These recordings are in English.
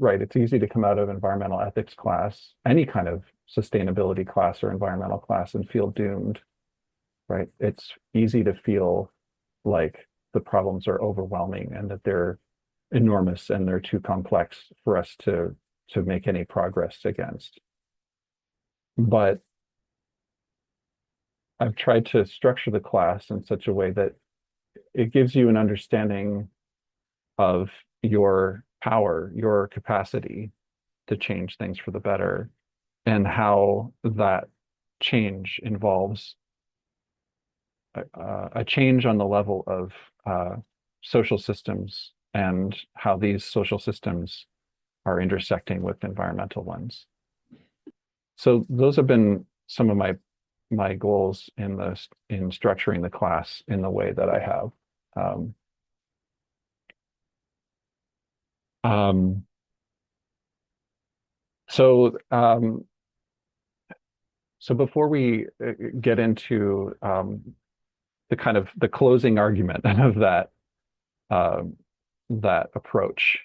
right. It's easy to come out of environmental ethics class, any kind of sustainability class or environmental class, and feel doomed, right? It's easy to feel like the problems are overwhelming and that they're enormous and they're too complex for us to make any progress against. But I've tried to structure the class in such a way that it gives you an understanding of your power, your capacity to change things for the better, and how that change involves a change on the level of social systems and how these social systems are intersecting with environmental ones. So those have been some of my goals in structuring the class in the way that I have. Um, um, so um, so before we get into the kind of the closing argument of um, that approach,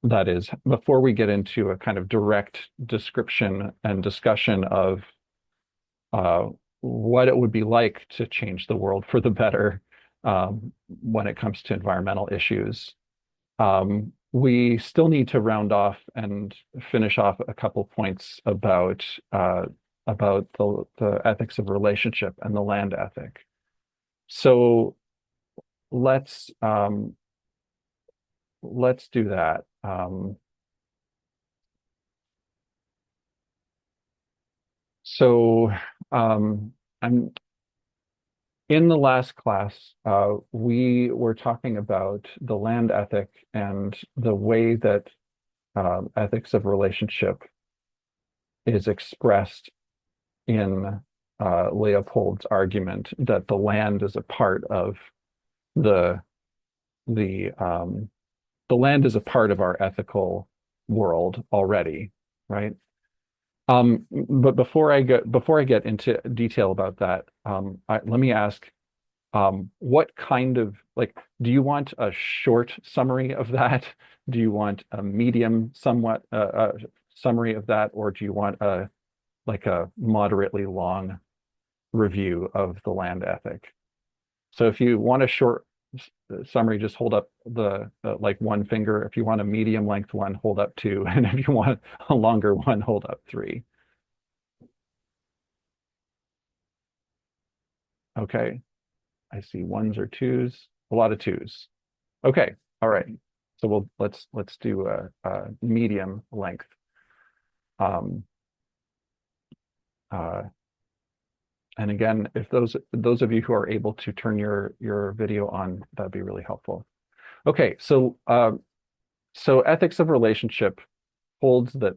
that is, before we get into a kind of direct description and discussion of uh, what it would be like to change the world for the better when it comes to environmental issues. We still need to round off and finish off a couple points about the ethics of relationship and the land ethic. So let's let's do that. So I'm in the last class, we were talking about the land ethic and the way that ethics of relationship is expressed in Leopold's argument that the land is a part of the the um, the land is a part of our ethical world already, right? But before I get into detail about that, let me ask, what kind of like, do you want a short summary of that? Do you want a medium, somewhat summary of that, or do you want a moderately long review of the land ethic? So if you want a short summary, just hold up the like one finger. If you want a medium length one, hold up two, and if you want a longer one, hold up three. Okay, I see ones or twos, a lot of twos. Okay, all right. So let's do a medium length. Um, uh, and again, if those of you who are able to turn your video on, that'd be really helpful. Okay, so ethics of relationship holds that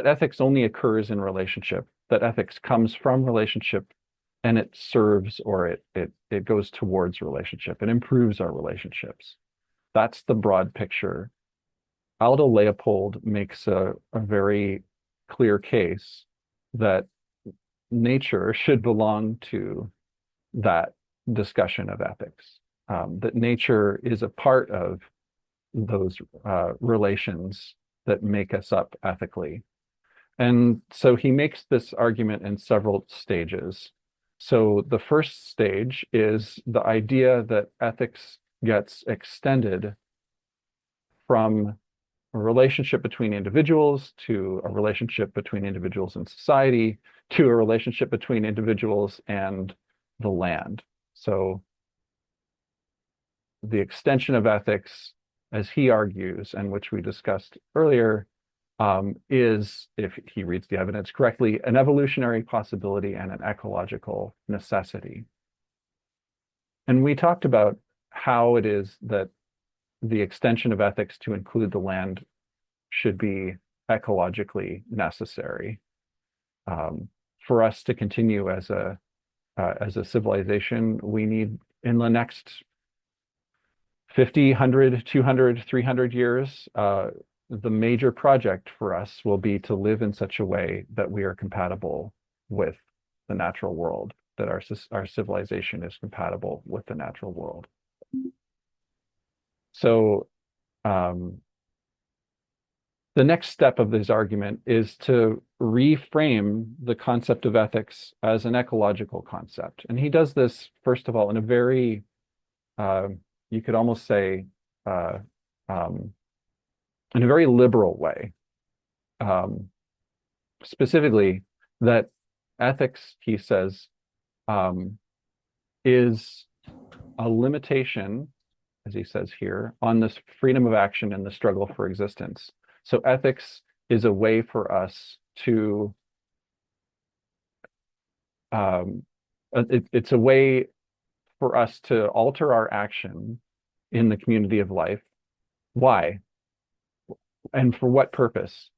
ethics only occurs in relationship, that ethics comes from relationship, and it serves or it goes towards relationship. It improves our relationships. That's the broad picture. Aldo Leopold makes a very clear case that nature should belong to that discussion of ethics, that nature is a part of those relations that make us up ethically. And so he makes this argument in several stages. So the first stage is the idea that ethics gets extended from a relationship between individuals to a relationship between individuals and society to a relationship between individuals and the land. So the extension of ethics, as he argues, and which we discussed earlier, is, if he reads the evidence correctly, an evolutionary possibility and an ecological necessity. And we talked about how it is that the extension of ethics to include the land should be ecologically necessary for us to continue as a civilization. We need, in the next 50, 100, 200, 300 years, the major project for us will be to live in such a way that we are compatible with the natural world, that our civilization is compatible with the natural world. So the next step of this argument is to reframe the concept of ethics as an ecological concept. And he does this, first of all, in a very, uh, you could almost say, uh, um, in a very liberal way. Um, Specifically, that ethics, he says, um, is a limitation, as he says here, on this freedom of action and the struggle for existence. So ethics is a way for us to, um, it's a way for us to alter our action in the community of life. Why? And for what purpose?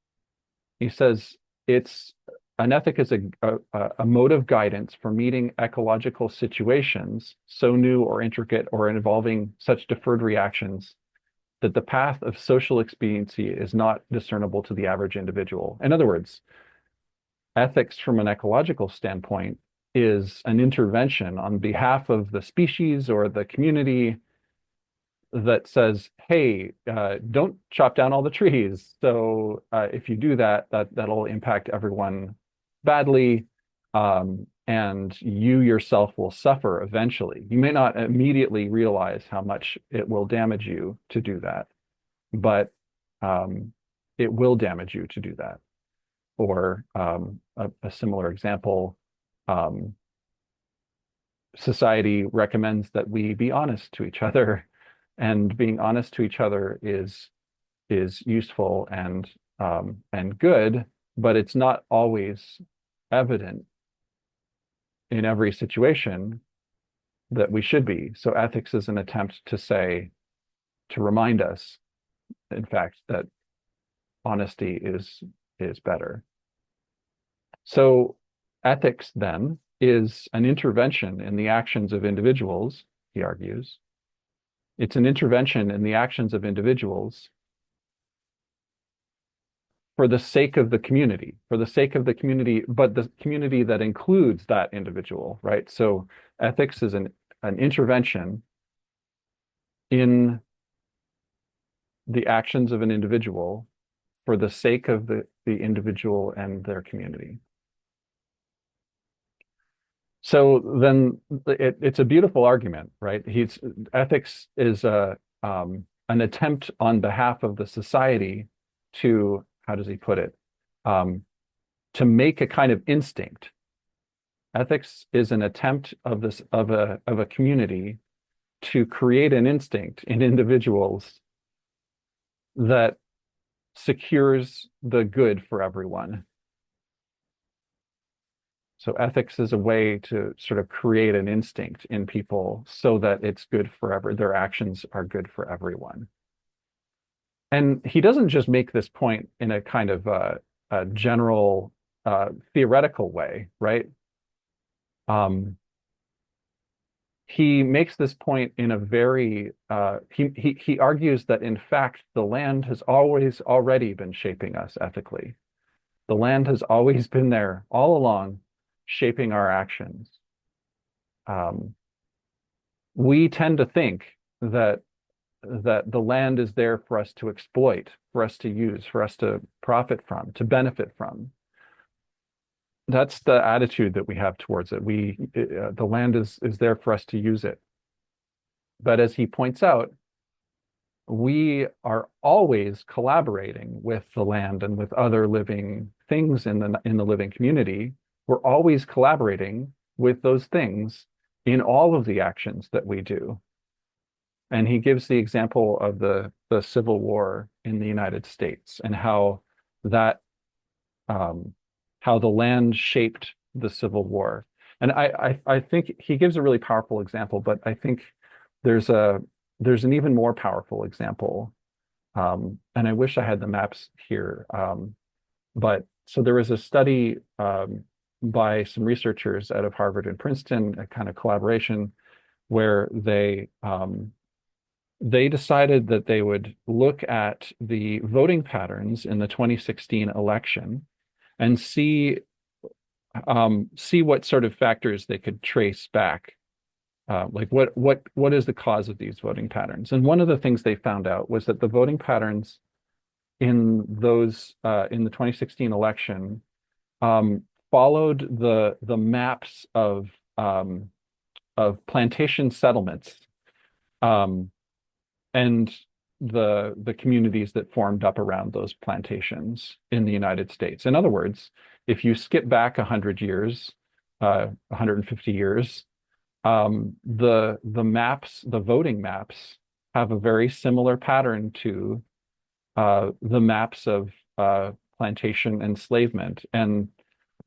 He says it's an ethic is a mode of guidance for meeting ecological situations so new or intricate or involving such deferred reactions that the path of social expediency is not discernible to the average individual. In other words, ethics from an ecological standpoint is an intervention on behalf of the species or the community that says, "Hey, don't chop down all the trees. So if you do that, that'll impact everyone badly, and you yourself will suffer eventually. You may not immediately realize how much it will damage you to do that, but it will damage you to do that." Or a similar example, um, society recommends that we be honest to each other, and being honest to each other is useful and good, but it's not always evident in every situation that we should be. So ethics is an attempt to say, to remind us, in fact, that honesty is better. So ethics then is an intervention in the actions of individuals, he argues. It's an intervention in the actions of individuals for the sake of the community, for the sake of the community, but the community that includes that individual, right? So ethics is an intervention in the actions of an individual for the sake of the individual and their community. So then it's a beautiful argument, right? Ethics is an attempt on behalf of the society to, how does he put it? Um, to make a kind of instinct. Ethics is an attempt of a community to create an instinct in individuals that secures the good for everyone. So ethics is a way to sort of create an instinct in people so that it's good for their actions are good for everyone. And he doesn't just make this point in a kind of a general theoretical way, right? He makes this point in a very he argues that in fact the land has always already been shaping us ethically. The land has always been there all along, shaping our actions. Um, we tend to think that the land is there for us to exploit, for us to use, for us to profit from, to benefit from. That's the attitude that we have towards it. The land is there for us to use it. But as he points out, we are always collaborating with the land and with other living things in the living community. We're always collaborating with those things in all of the actions that we do. And he gives the example of the Civil War in the United States and that um, how the land shaped the Civil War. And I think he gives a really powerful example, but I think there's an even more powerful example. And I wish I had the maps here. But so there was a study by some researchers out of Harvard and Princeton, a kind of collaboration where they decided that they would look at the voting patterns in the 2016 election and see what sort of factors they could trace back Like what is the cause of these voting patterns? And one of the things they found out was that the voting patterns in the 2016 election um, followed the maps um, of plantation settlements um, and the communities that formed up around those plantations in the United States. In other words, if you skip back 100 years, 150 years, the maps, the voting maps, have a very similar pattern to the maps of plantation enslavement, and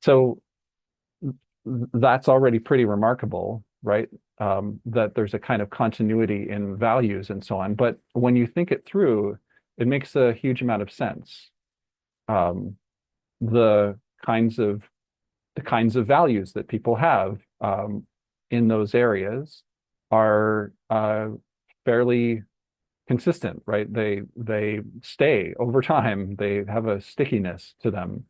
so that's already pretty remarkable, right? That there's a kind of continuity in values and so on. But when you think it through, it makes a huge amount of sense. Um, the kinds of the kinds of values that people have in those areas are fairly consistent, right? They stay over time. They have a stickiness to them.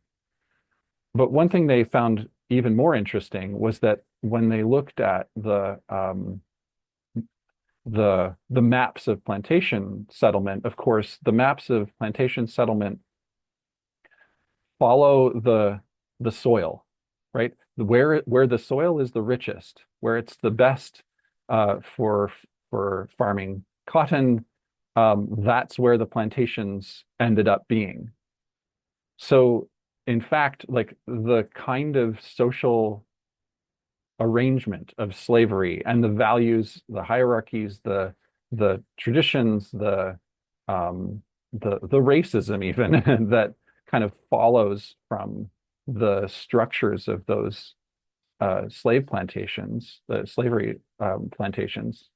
But one thing they found even more interesting was that when they looked at the maps of plantation settlement, of course, the maps of plantation settlement follow the soil, right? Where the soil is the richest, where it's the best for farming cotton, that's where the plantations ended up being. So, in fact, like the kind of social arrangement of slavery and the values, the hierarchies, the traditions, the racism even that kind of follows from the structures of those slave plantations, the slavery plantations,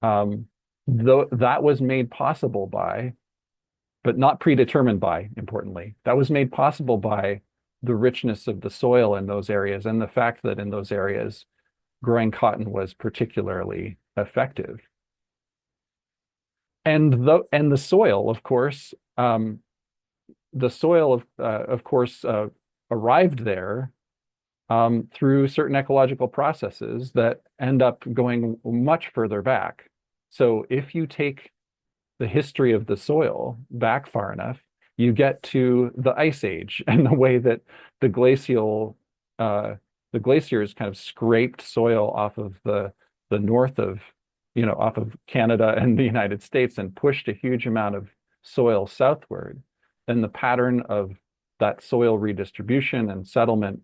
though that was made possible by, but not predetermined by, importantly, that was made possible by the richness of the soil in those areas and the fact that in those areas growing cotton was particularly effective. And the soil, of course, of course, arrived there through certain ecological processes that end up going much further back. So if you take the history of the soil back far enough, you get to the Ice Age and the way that the glacial uh, the glaciers kind of scraped soil off of the north of, off of Canada and the United States and pushed a huge amount of soil southward. Then the pattern of that soil redistribution and settlement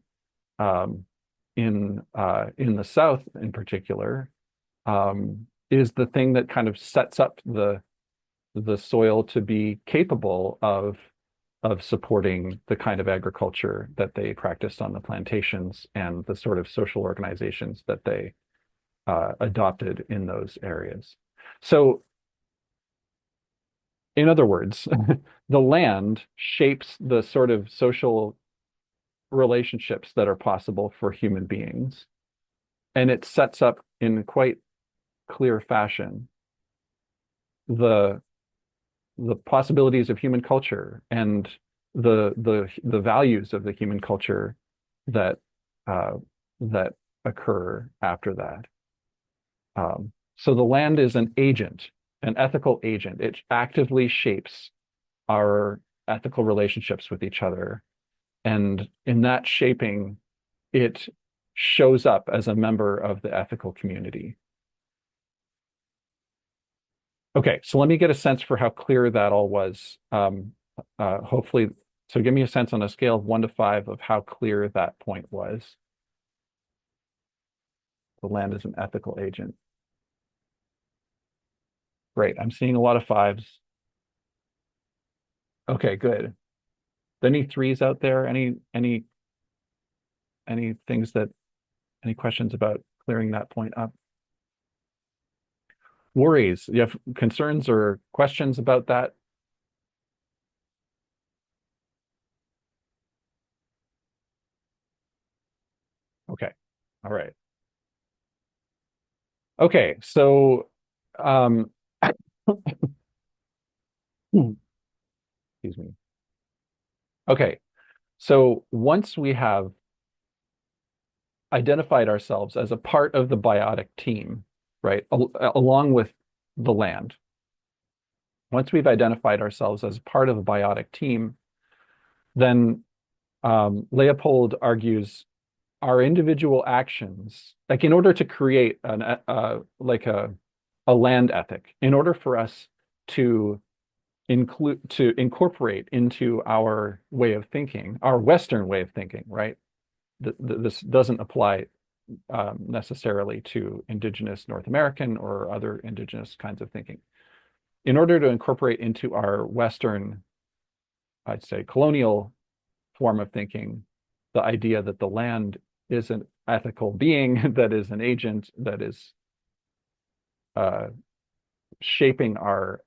um, in the South in particular is the thing that kind of sets up the soil to be capable of supporting the kind of agriculture that they practiced on the plantations and the sort of social organizations that they adopted in those areas. So, in other words, the land shapes the sort of social relationships that are possible for human beings, and it sets up in quite clear fashion the the possibilities of human culture and the values of the human culture that uh, that occur after that. So the land is an agent, an ethical agent. It actively shapes our ethical relationships with each other, and in that shaping, it shows up as a member of the ethical community. Okay, so let me get a sense for how clear that all was. Hopefully, so give me a sense on a scale of 1 to 5 of how clear that point was. The land is an ethical agent. Great, I'm seeing a lot of fives. Okay, good. Any threes out there? Any things that any questions about clearing that point up? Worries? You have concerns or questions about that? Okay, all right. Okay, so um, excuse me. Okay, so once we have identified ourselves as a part of the biotic team, right? Along with the land. Once we've identified ourselves as part of a biotic team, then Leopold argues our individual actions, like in order to create like a land ethic, in order for us to incorporate into our way of thinking, our Western way of thinking, right? This doesn't apply necessarily to indigenous North American or other indigenous kinds of thinking. In order to incorporate into our Western, I'd say, colonial form of thinking, the idea that the land is an ethical being, that is an agent, that is uh, shaping our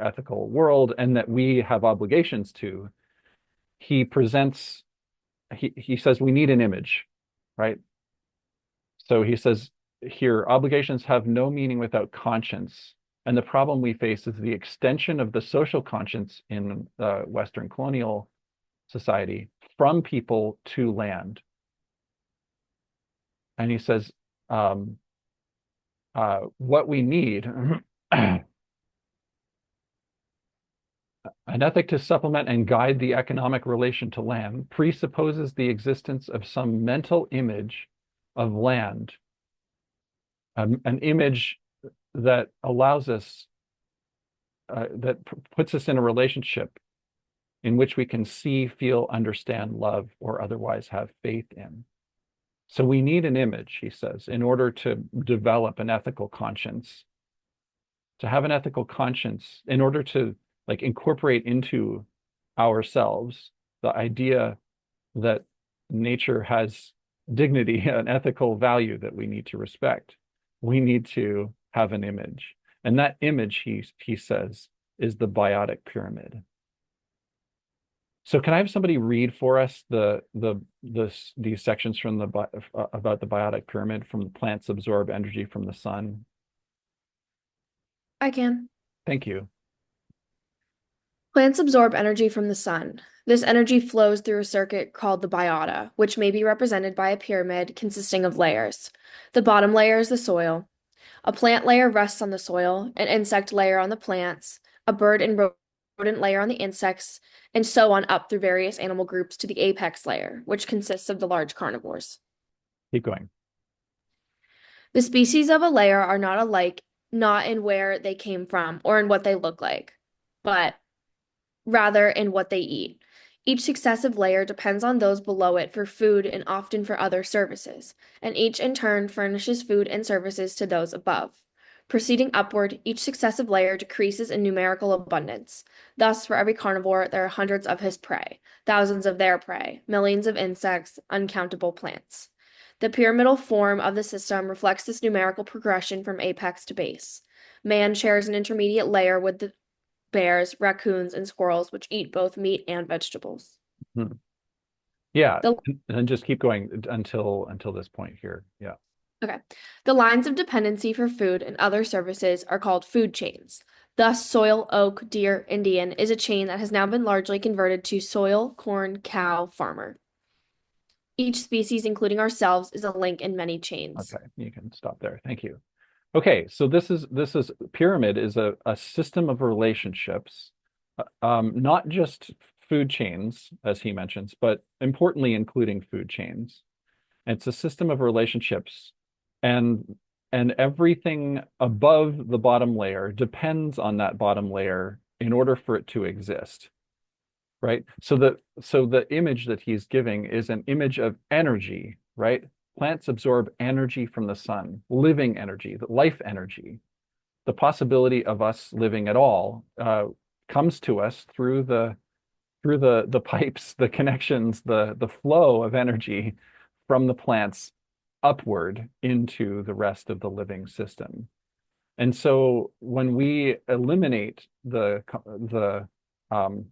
ethical world, and that we have obligations to, he presents, he says we need an image, right? So he says here, obligations have no meaning without conscience. And the problem we face is the extension of the social conscience in Western colonial society from people to land. And he says, what we need, an ethic to supplement and guide the economic relation to land, presupposes the existence of some mental image of land, an image that allows us, that puts us in a relationship in which we can see, feel, understand, love, or otherwise have faith in. So we need an image, he says, in order to develop an ethical conscience. To have an ethical conscience, in order to like incorporate into ourselves the idea that nature has dignity, an ethical value that we need to respect. We need to have an image. And that image, he says, is the biotic pyramid. So can I have somebody read for us these sections from about the biotic pyramid, from the plants absorb energy from the sun? I can. Thank you. Plants absorb energy from the sun. This energy flows through a circuit called the biota, which may be represented by a pyramid consisting of layers. The bottom layer is the soil. A plant layer rests on the soil, an insect layer on the plants, a bird and rodent layer on the insects, and so on up through various animal groups to the apex layer, which consists of the large carnivores. Keep going. The species of a layer are not alike, not in where they came from or in what they look like, but rather in what they eat. Each successive layer depends on those below it for food and often for other services, and each in turn furnishes food and services to those above. Proceeding upward, each successive layer decreases in numerical abundance. Thus, for every carnivore, there are hundreds of his prey, thousands of their prey, millions of insects, uncountable plants. The pyramidal form of the system reflects this numerical progression from apex to base. Man shares an intermediate layer with the bears, raccoons, and squirrels, which eat both meat and vegetables. Hmm. Yeah, The and just keep going until this point here. Yeah. okay. The lines of dependency for food and other services are called food chains. Thus, soil, oak, deer, Indian is a chain that has now been largely converted to soil, corn, cow, farmer. Each species, including ourselves, is a link in many chains. Okay, you can stop there. Thank you. Okay, so this is pyramid is a system of relationships, not just food chains, as he mentions, but importantly, including food chains. It's a system of relationships, and everything above the bottom layer depends on that bottom layer in order for it to exist, right? So the image that he's giving is an image of energy, right? Plants absorb energy from the sun, living energy, life energy. The possibility of us living at all comes to us through the pipes, the connections, the flow of energy from the plants upward into the rest of the living system. And so when we eliminate the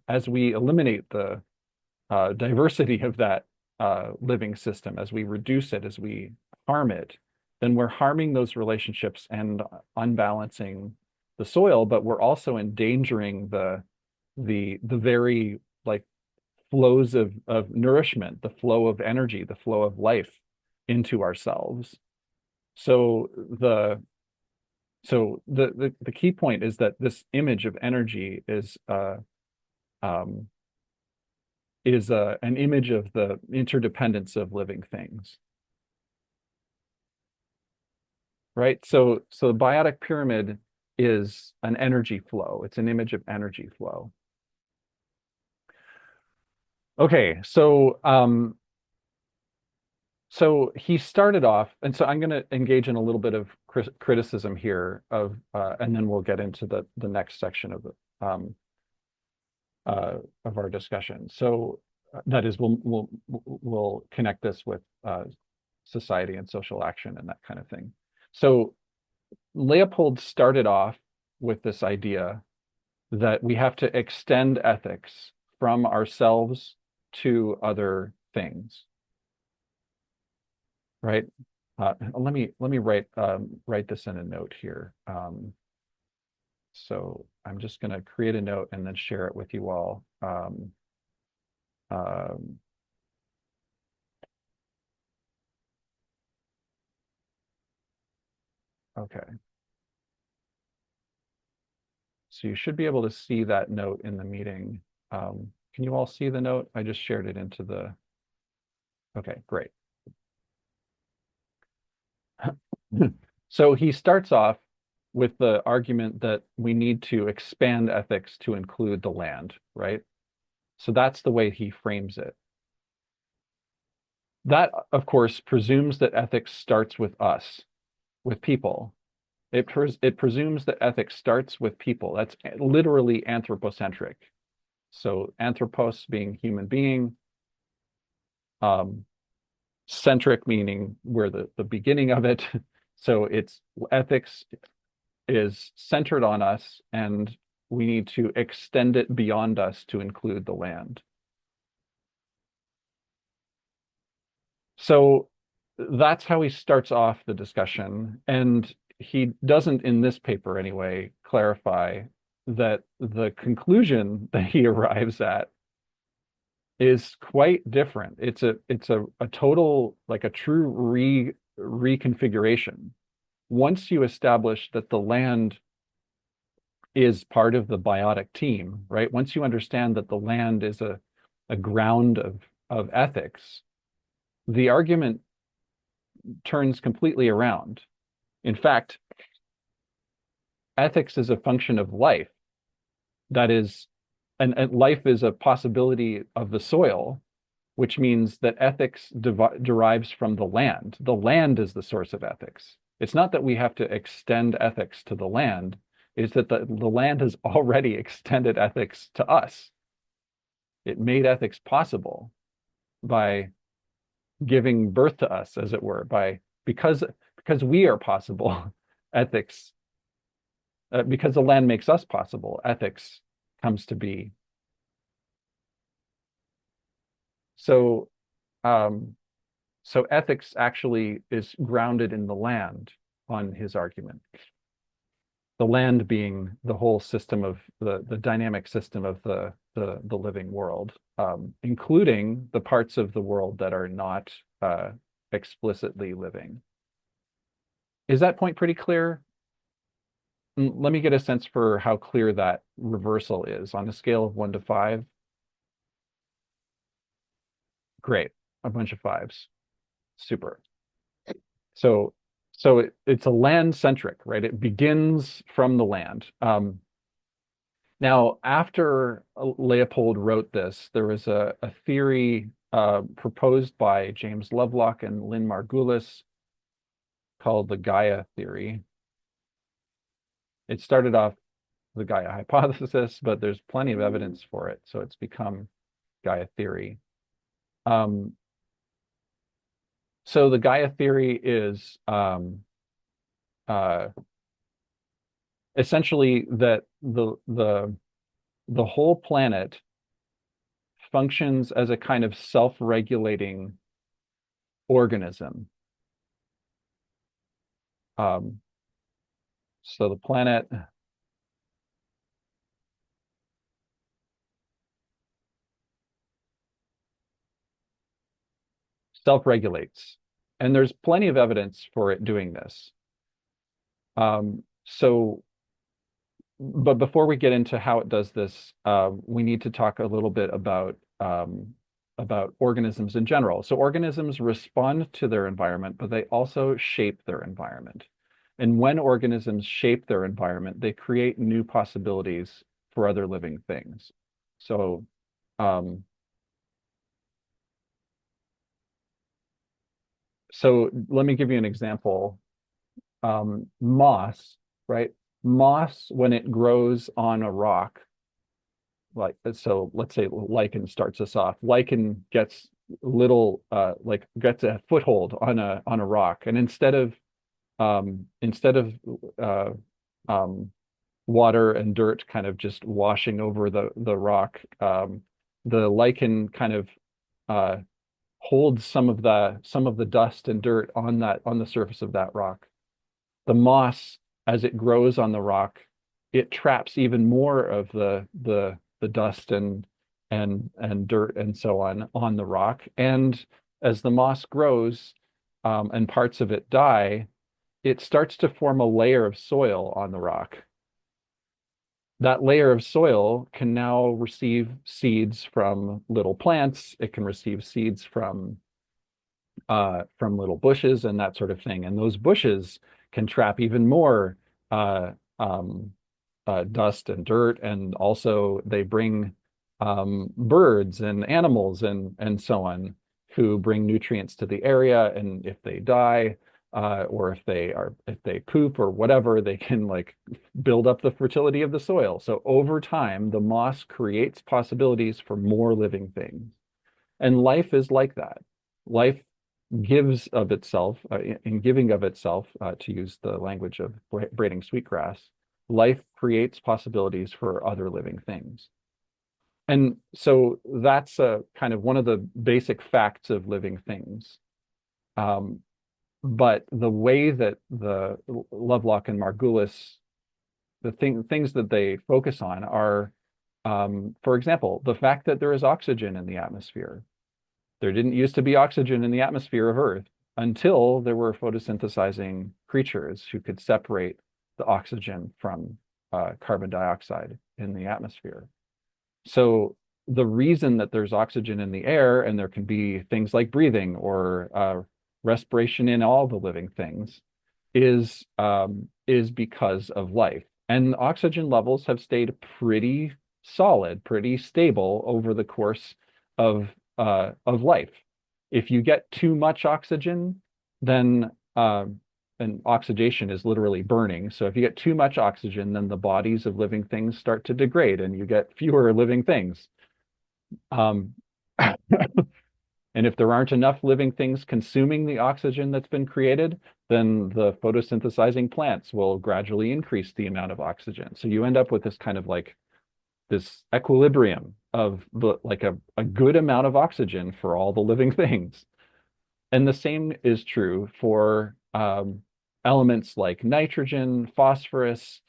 as we eliminate the diversity of that living system, as we reduce it, as we harm it, then we're harming those relationships and unbalancing the soil, but we're also endangering the very like flows of nourishment, the flow of energy, the flow of life into ourselves. So So the key point is that this image of energy um, is an image of the interdependence of living things, right? So the biotic pyramid is an energy flow. It's an image of energy flow. Okay, so he started off, and so I'm going to engage in a little bit of criticism here and then we'll get into the next section of our discussion. So that is, we'll connect this with society and social action and that kind of thing. So Leopold started off with this idea that we have to extend ethics from ourselves to other things, right? Let me write this in a note here. So I'm just going to create a note and then share it with you all. Um, okay, so you should be able to see that note in the meeting. Can you all see the note? I just shared it into the. Okay, great. So he starts off with the argument that we need to expand ethics to include the land, right? So that's the way he frames it. That, of course, presumes that ethics starts with us, with people. It presumes that ethics starts with people. That's literally anthropocentric. So anthropos being human being, um, centric meaning we're the beginning of it. So it's ethics is centered on us, and we need to extend it beyond us to include the land. So that's how he starts off the discussion. And he doesn't, in this paper anyway, clarify that the conclusion that he arrives at is quite different. It's a total, like a true reconfiguration. Once you establish that the land is part of the biotic team, right? Once you understand that the land is a ground of ethics, the argument turns completely around. In fact, ethics is a function of life. That is, and life is a possibility of the soil, which means that ethics derives from the land. The land is the source of ethics. It's not that we have to extend ethics to the land, it's that the land has already extended ethics to us. It made ethics possible by giving birth to us, as it were, by because we are possible, ethics, because the land makes us possible, ethics comes to be. So, um, so ethics actually is grounded in the land on his argument. The land being the whole system of the dynamic system of the living world, including the parts of the world that are not explicitly living. Is that point pretty clear? Let me get a sense for how clear that reversal is on a scale of 1 to 5. Great, a bunch of fives. Super. So, it's a land centric, right? It begins from the land. Now, after Leopold wrote this, there was a theory proposed by James Lovelock and Lynn Margulis called the Gaia theory. It started off the Gaia hypothesis, but there's plenty of evidence for it, so it's become Gaia theory. Um, so the Gaia theory is uh, essentially that the whole planet functions as a kind of self-regulating organism. Um, so the planet self-regulates, and there's plenty of evidence for it doing this. So, but before we get into how it does this, we need to talk a little bit about organisms in general. So organisms respond to their environment, but they also shape their environment. And when organisms shape their environment, they create new possibilities for other living things. So, um, so let me give you an example. Moss, right? Moss, when it grows on a rock, like so let's say lichen starts us off. Lichen gets little like gets a foothold on a rock, and instead of uh um water and dirt kind of just washing over the rock, the lichen kind of uh holds some of the dust and dirt on the surface of that rock. The moss, as it grows on the rock, it traps even more of the dust and dirt and so on the rock. And as the moss grows, and parts of it die, it starts to form a layer of soil on the rock. That layer of soil can now receive seeds from little plants. It can receive seeds from little bushes and that sort of thing. And those bushes can trap even more uh, um, dust and dirt, and also they bring birds and animals and so on who bring nutrients to the area. And if they die, or if they poop or whatever, they can like build up the fertility of the soil. So over time, the moss creates possibilities for more living things. And life is like that. Life gives of itself, in giving of itself, to use the language of braiding sweetgrass, life creates possibilities for other living things. And so that's kind of one of the basic facts of living things. Um, but the way that the Lovelock and Margulis, things that they focus on are, for example, the fact that there is oxygen in the atmosphere. There didn't used to be oxygen in the atmosphere of Earth until there were photosynthesizing creatures who could separate the oxygen from carbon dioxide in the atmosphere. So the reason that there's oxygen in the air and there can be things like breathing or respiration in all the living things is because of life. And oxygen levels have stayed pretty solid, pretty stable over the course of life. If you get too much oxygen, then and oxidation is literally burning. So if you get too much oxygen, then the bodies of living things start to degrade and you get fewer living things. Um, And if there aren't enough living things consuming the oxygen that's been created, then the photosynthesizing plants will gradually increase the amount of oxygen. So you end up with this kind of like this equilibrium of like a good amount of oxygen for all the living things. And the same is true for elements like nitrogen, phosphorus,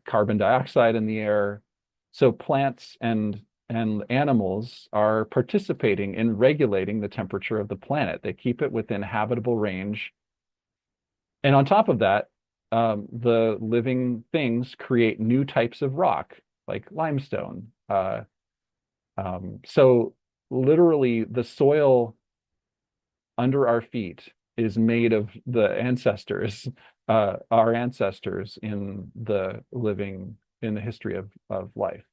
carbon dioxide in the air. So plants and animals are participating in regulating the temperature of the planet. They keep it within habitable range. And on top of that, the living things create new types of rock, like limestone. So literally, the soil under our feet is made of the ancestors, our ancestors in the history of life.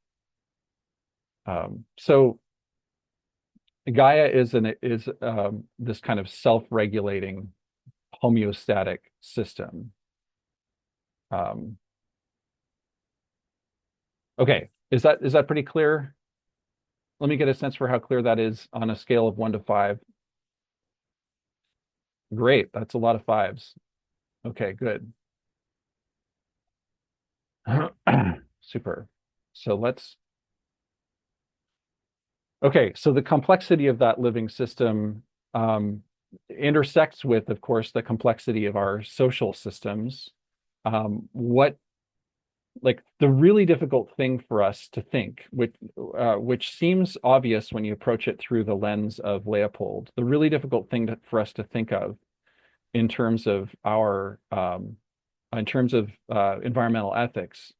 So Gaia is this kind of self-regulating homeostatic system. Um, okay, is that pretty clear? Let me get a sense for how clear that is on a scale of 1 to 5. Great, that's a lot of fives. Okay, good. Super. So let's Okay, so the complexity of that living system intersects with, of course, the complexity of our social systems. What like the really difficult thing for us to think, which seems obvious when you approach it through the lens of Leopold, the really difficult thing for us to think of in terms of in terms of environmental ethics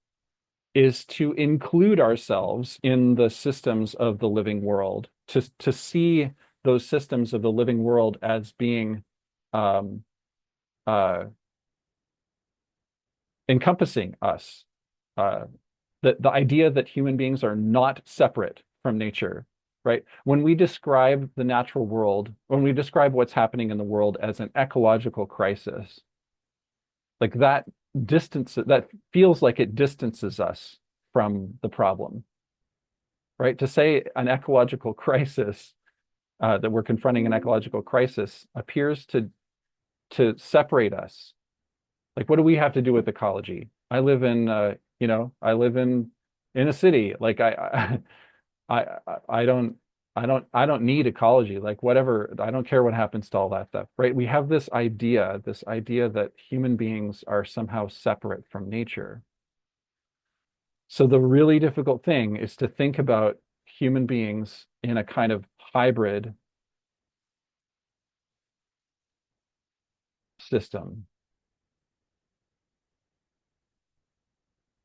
is to include ourselves in the systems of the living world, to see those systems of the living world as being um, uh, encompassing us. Uh, the idea that human beings are not separate from nature, right? When we describe the natural world, when we describe what's happening in the world as an ecological crisis, like that feels like it distances us from the problem, right? To say an ecological crisis, that we're confronting an ecological crisis appears to separate us. Like, what do we have to do with ecology? I live in, I live in a city. Like I don't, I don't need ecology. Like whatever, I don't care what happens to all that stuff, right? We have this idea that human beings are somehow separate from nature. So the really difficult thing is to think about human beings in a kind of hybrid system.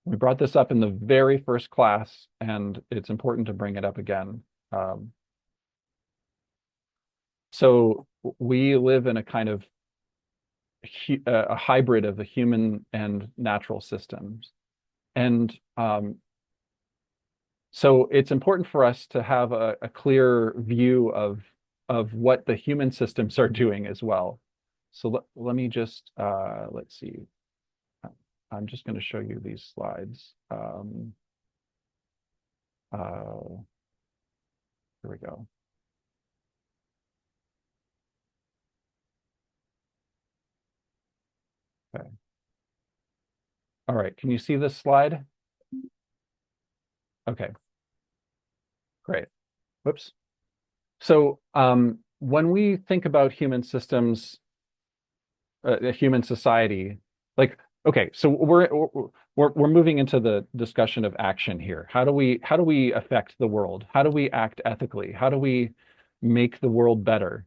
We brought this up in the very first class, and it's important to bring it up again. Um, so we live in a kind of a hybrid of the human and natural systems. And so it's important for us to have a clear view of what the human systems are doing as well. So let me just, let's see. I'm just going to show you these slides. Uh, here we go. Okay. All right. Can you see this slide? Okay, great. Whoops. So when we think about human systems, a human society, like, okay, so we're moving into the discussion of action here. How do we affect the world? How do we act ethically? How do we make the world better?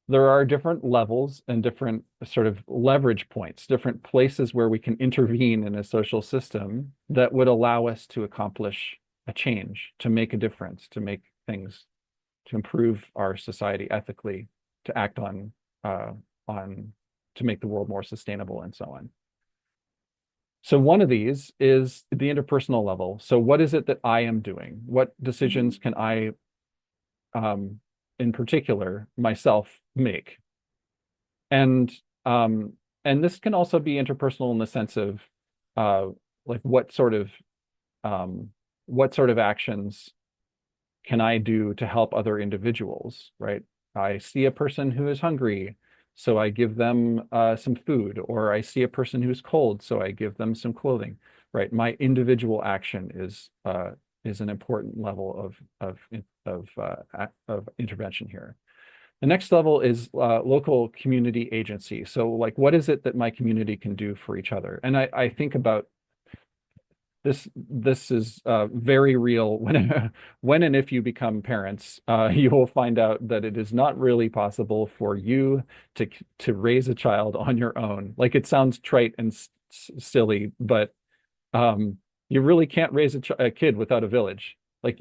There are different levels and different sort of leverage points, different places where we can intervene in a social system that would allow us to accomplish a change, to make a difference, to make things, to improve our society ethically, to act uh, on, to make the world more sustainable and so on. So one of these is the interpersonal level. So what is it that I am doing? What decisions can I, um, in particular, myself make? And um, and this can also be interpersonal in the sense of uh, like um, what sort of actions can I do to help other individuals, right? I see a person who is hungry, so I give them some food, or I see a person who's cold, so I give them some clothing, right? My individual action is an important level of intervention here. The next level is local community agency. So, like, what is it that my community can do for each other? And I think about this. This is very real when when and if you become parents. You will find out that it is not really possible for you to raise a child on your own. Like, it sounds trite and silly, but you really can't raise a kid without a village. Like,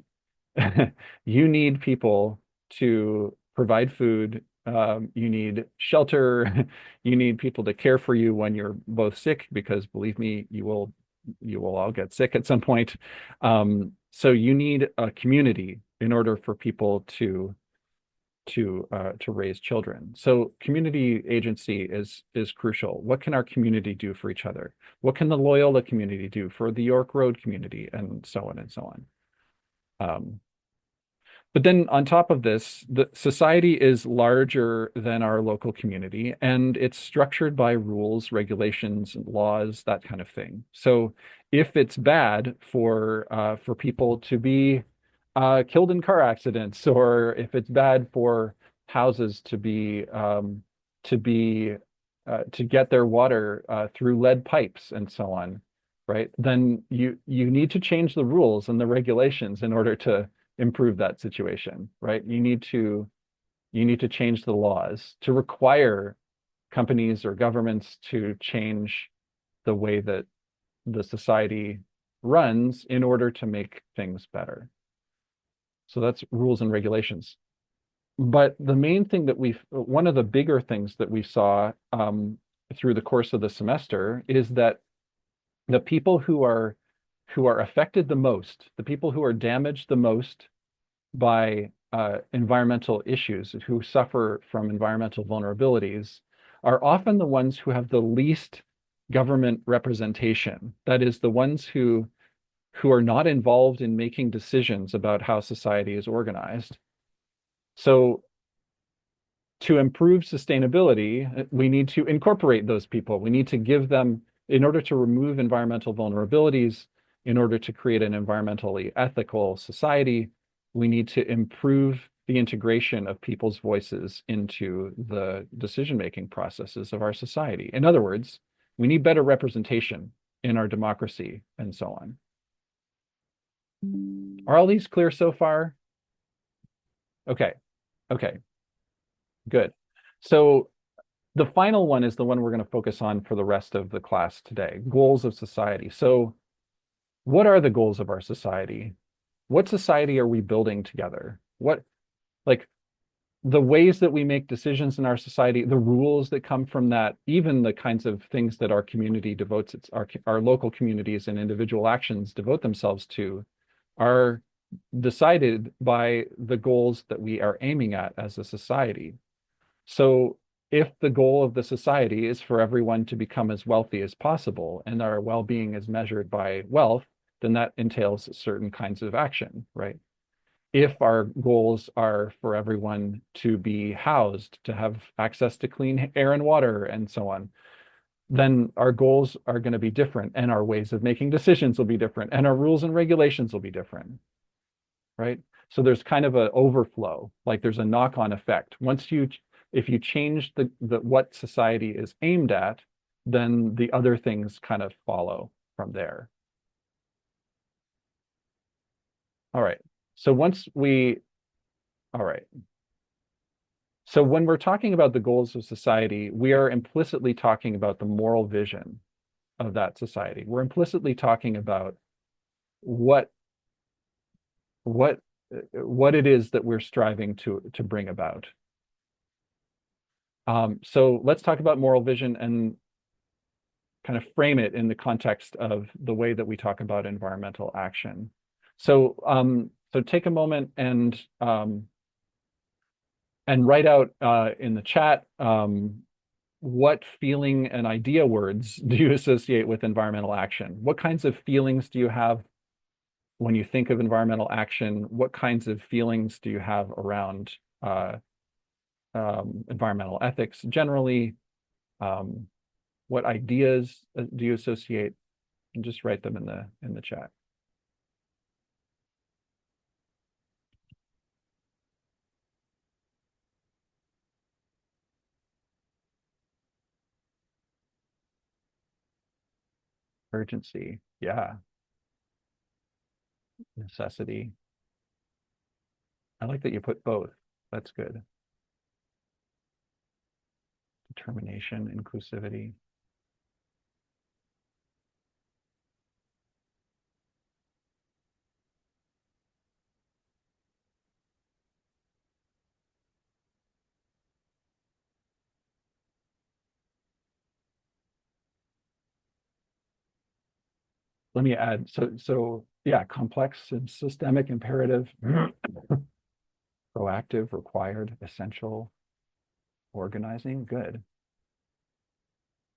you need people to provide food. You need shelter. You need people to care for you when you're both sick, because believe me, you will all get sick at some point. So you need a community in order for people to raise children. So community agency is crucial. What can our community do for each other? What can the Loyola community do for the York Road community, and so on and so on. But then on top of this, the society is larger than our local community, and it's structured by rules, regulations, laws, that kind of thing. So if it's bad for people to be killed in car accidents, or if it's bad for houses to be to get their water through lead pipes and so on, right? Then you need to change the rules and the regulations in order to improve that situation, right? You need to change the laws to require companies or governments to change the way that the society runs in order to make things better. So that's rules and regulations. But the main thing that one of the bigger things that we saw through the course of the semester is that the people who are affected the most, the people who are damaged the most by environmental issues, who suffer from environmental vulnerabilities, are often the ones who have the least government representation. That is, the ones who are not involved in making decisions about how society is organized. So to improve sustainability, we need to incorporate those people. We need to give them, in order to remove environmental vulnerabilities, in order to create an environmentally ethical society, we need to improve the integration of people's voices into the decision-making processes of our society. In other words, we need better representation in our democracy and so on. Are all these clear so far? Okay, okay, good. So the final one is the one we're going to focus on for the rest of the class today, goals of society. So what are the goals of our society? What society are we building together? What, like, the ways that we make decisions in our society, the rules that come from that, even the kinds of things that our community devotes our local communities and individual actions devote themselves to, are decided by the goals that we are aiming at as a society. So if the goal of the society is for everyone to become as wealthy as possible and our well-being is measured by wealth, then that entails certain kinds of action, right? If our goals are for everyone to be housed, to have access to clean air and water and so on, then our goals are going to be different and our ways of making decisions will be different and our rules and regulations will be different, right? So there's kind of an overflow, like there's a knock-on effect. If you change the what society is aimed at, then the other things kind of follow from there. All right. So once we, all right. So when we're talking about the goals of society, we are implicitly talking about the moral vision of that society. We're implicitly talking about what what what it is that we're striving to bring about. So let's talk about moral vision and kind of frame it in the context of the way that we talk about environmental action. So take a moment and write out in the chat what feeling and idea words do you associate with environmental action? What kinds of feelings do you have when you think of environmental action? What kinds of feelings do you have around environmental ethics generally? What ideas do you associate? And just write them in the chat. Urgency, yeah. Necessity. I like that you put both. That's good. Determination, inclusivity. Let me add, so yeah, complex and systemic, imperative, proactive, required, essential, organizing, good.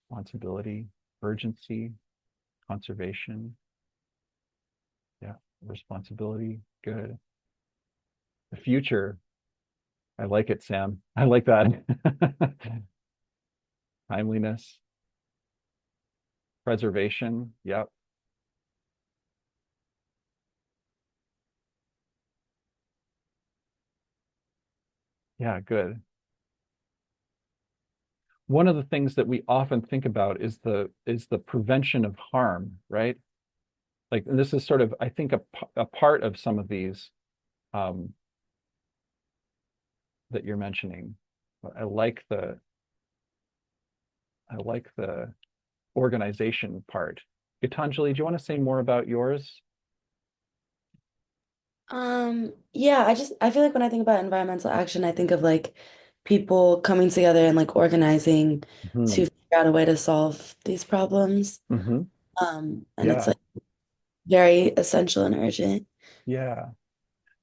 Responsibility, urgency, conservation, yeah, responsibility, good. The future, I like it, Sam. I like that. Timeliness, preservation, yep. Yeah, good. One of the things that we often think about is the prevention of harm, right? Like, and this is sort of, I think, a part of some of these um, that you're mentioning. I like I like the organization part. Gitanjali, do you want to say more about yours? Yeah, I feel like when I think about environmental action, I think of like people coming together and like organizing to Hmm. figure out a way to solve these problems. Hmm. And it's Yeah, like very essential and urgent. yeah.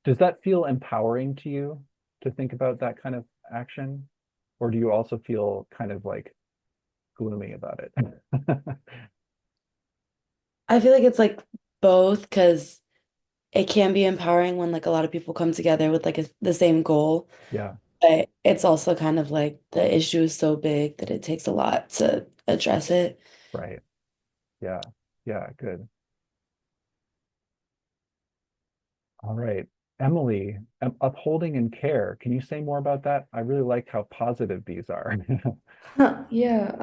Does that feel empowering to you to think about that kind of action? Or do you also feel kind of like gloomy about it? I feel like it's like both because it can be empowering when like a lot of people come together with like the same goal, Yeah, but it's also kind of like the issue is so big that it takes a lot to address it. right. Yeah, yeah, good. All right. Emily, upholding and care. Can you say more about that? I really like how positive these are. Yeah,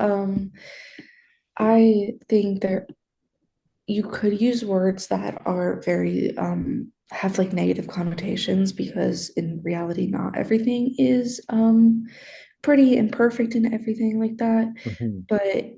I think there you could use words that are very have like negative connotations because in reality not everything is pretty and perfect and everything like that. Mhm. But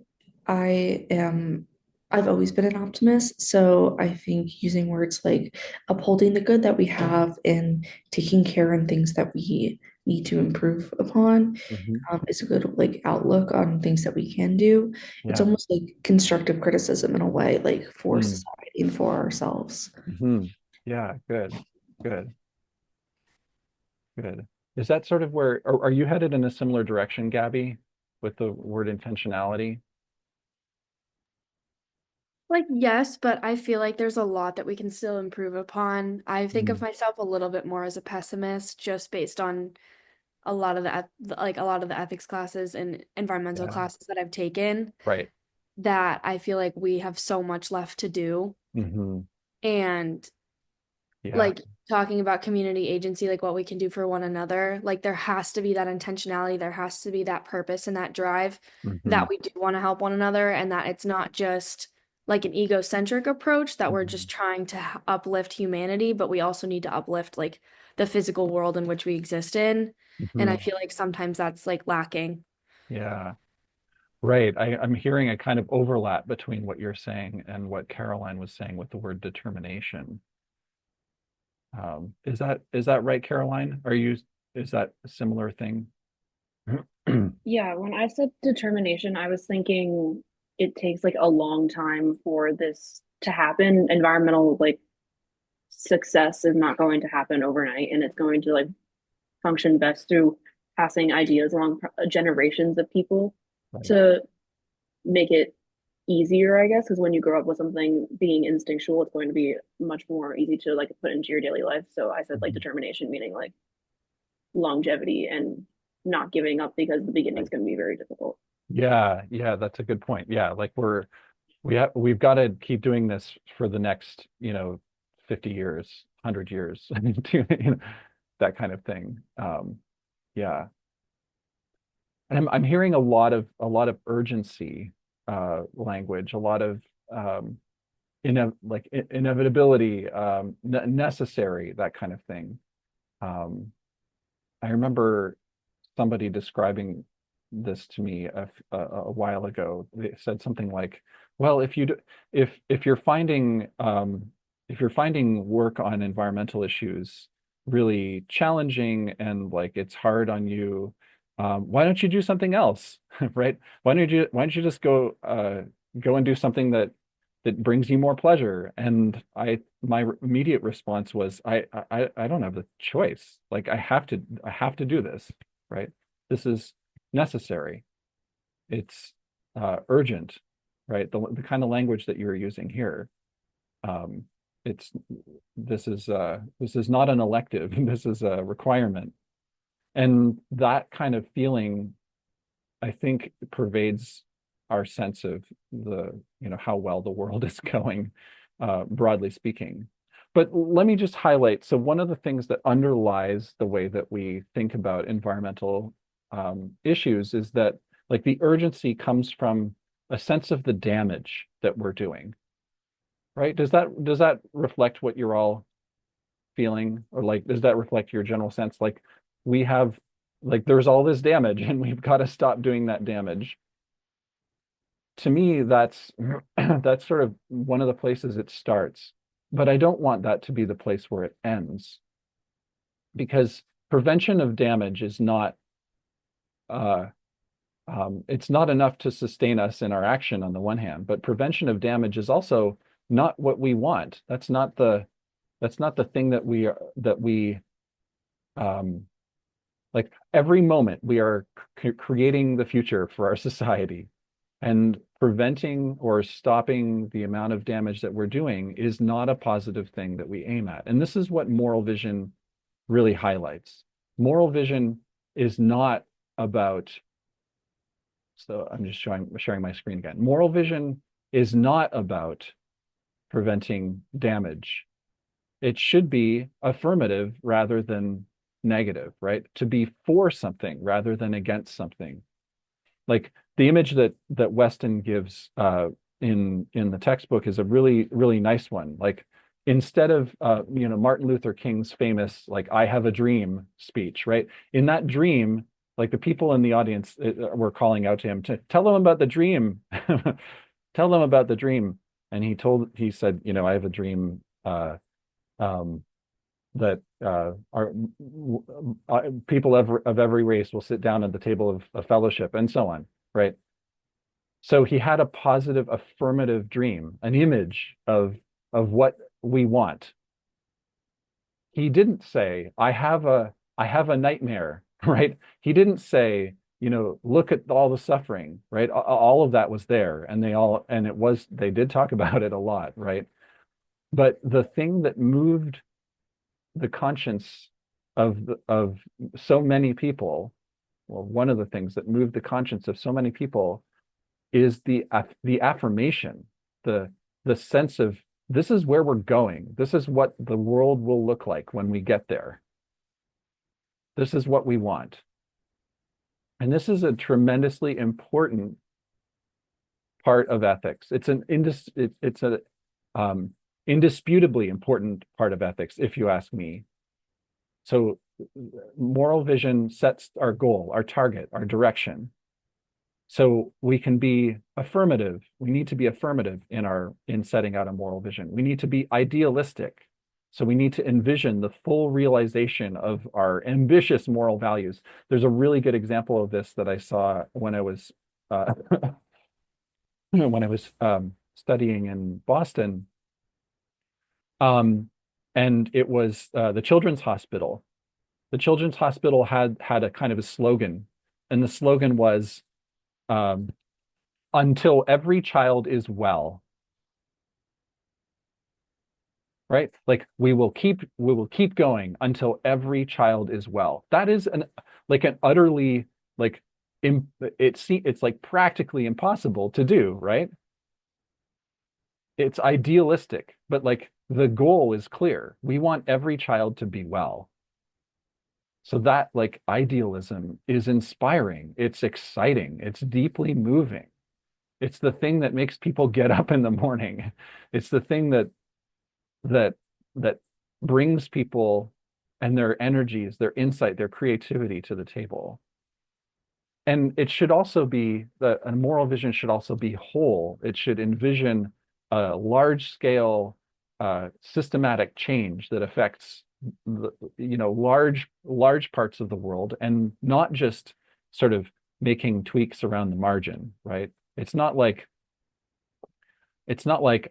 I am I've always been an optimist, so I think using words like upholding the good that we have and taking care in things that we need to improve upon Mhm. is a good like outlook on things that we can do. It's Yeah. almost like constructive criticism in a way, like for Mm. society and for ourselves. Mhm. Yeah, good. Good. Good. Is that sort of where, are you headed in a similar direction, Gabby, with the word intentionality? Like, yes, but I feel like there's a lot that we can still improve upon. I think of Mm. myself a little bit more as a pessimist just based on a lot of like a lot of the ethics classes and environmental Yeah. classes that I've taken, Right. that I feel like we have so much left to do. Hmm. And Yeah. like talking about community agency, like what we can do for one another, like there has to be that intentionality, there has to be that purpose and that drive Hmm. that we do want to help one another, and that it's not just like an egocentric approach that we're just Hmm. trying to uplift humanity, but we also need to uplift like the physical world in which we exist in. And I Hmm. feel like sometimes that's like lacking. Yeah. Right. I'm hearing a kind of overlap between what you're saying and what Caroline was saying with the word determination. Is that right, Caroline? Is that a similar thing? Yeah, when I said determination, I was thinking it takes like a long time for this to happen. Environmental like success is not going to happen overnight, and it's going to like function best through passing ideas along generations of people Right. to make it easier, I guess, because when you grow up with something being instinctual, it's going to be much more easy to like put into your daily life. So I said like Mhm. determination, meaning like longevity and not giving up because the beginning Right. is going to be very difficult. Yeah, yeah, that's a good point. Yeah, like we've got to keep doing this for the next, 50 years, 100 years, that kind of thing. Yeah. And I'm hearing a lot of urgency language, a lot of inevitability, necessary, that kind of thing. Um, I remember somebody describing this to me a while ago. They said something like, "Well, if you're finding work on environmental issues really challenging and like it's hard on you, why don't you do something else, right? Why don't you just go and do something that brings you more pleasure?" And my immediate response was, I don't have the choice. Like I have to do this, right? This is necessary. It's urgent, right? The kind of language that you're using here. Um, it's this is not an elective. This is a requirement, and that kind of feeling, I think, pervades our sense of how well the world is going, broadly speaking. But let me just highlight. So one of the things that underlies the way that we think about environmental issues is that like the urgency comes from a sense of the damage that we're doing, right? Does that reflect what you're all feeling, or like does that reflect your general sense? Like we have, like there's all this damage, and we've got to stop doing that damage. to me, that's that's sort of one of the places it starts. But I don't want that to be the place where it ends, because prevention of damage is not uh, it's not enough to sustain us in our action on the one hand, but prevention of damage is also not what we want. That's not the thing that we um, like every moment we are creating the future for our society, and preventing or stopping the amount of damage that we're doing is not a positive thing that we aim at. And this is what moral vision really highlights. Moral vision is not about, so I'm just sharing my screen again. Moral vision is not about preventing damage. It should be affirmative rather than negative, right? To be for something rather than against something. Like the image that Weston gives in the textbook is a really nice one. Like instead of Martin Luther King's famous like "I have a dream" speech, right? In that dream, like the people in the audience were calling out to him to tell them about the dream, tell them about the dream, and he said, I have a dream um, that people of every race will sit down at the table of fellowship and so on, right? So he had a positive, affirmative dream, an image of what we want. He didn't say, I have a nightmare, right? He didn't say, look at all the suffering, right? All of that was there, and they did talk about it a lot, right? But the thing that moved the conscience of so many people, well, one of the things that moved the conscience of so many people is the affirmation, the sense of this is where we're going. This is what the world will look like when we get there. This is what we want. And this is a tremendously important part of ethics. It's a indisputably important part of ethics, if you ask me. So moral vision sets our goal, our target, our direction. So we can be affirmative. We need to be affirmative in setting out a moral vision. We need to be idealistic. So we need to envision the full realization of our ambitious moral values. There's a really good example of this that I saw when I was studying in Boston. And it was the Children's Hospital. The Children's Hospital had a kind of a slogan, and the slogan was, until every child is well, right? Like we will keep going until every child is well. That is an utterly like it's like practically impossible to do, right? It's idealistic, but like the goal is clear. We want every child to be well. So that like idealism is inspiring. It's exciting. It's deeply moving. It's the thing that makes people get up in the morning. It's the thing that that brings people and their energies, their insight, their creativity to the table. And it should also be that a moral vision should also be whole. It should envision a large scale systematic change that affects large parts of the world, and not just sort of making tweaks around the margin, right? It's not like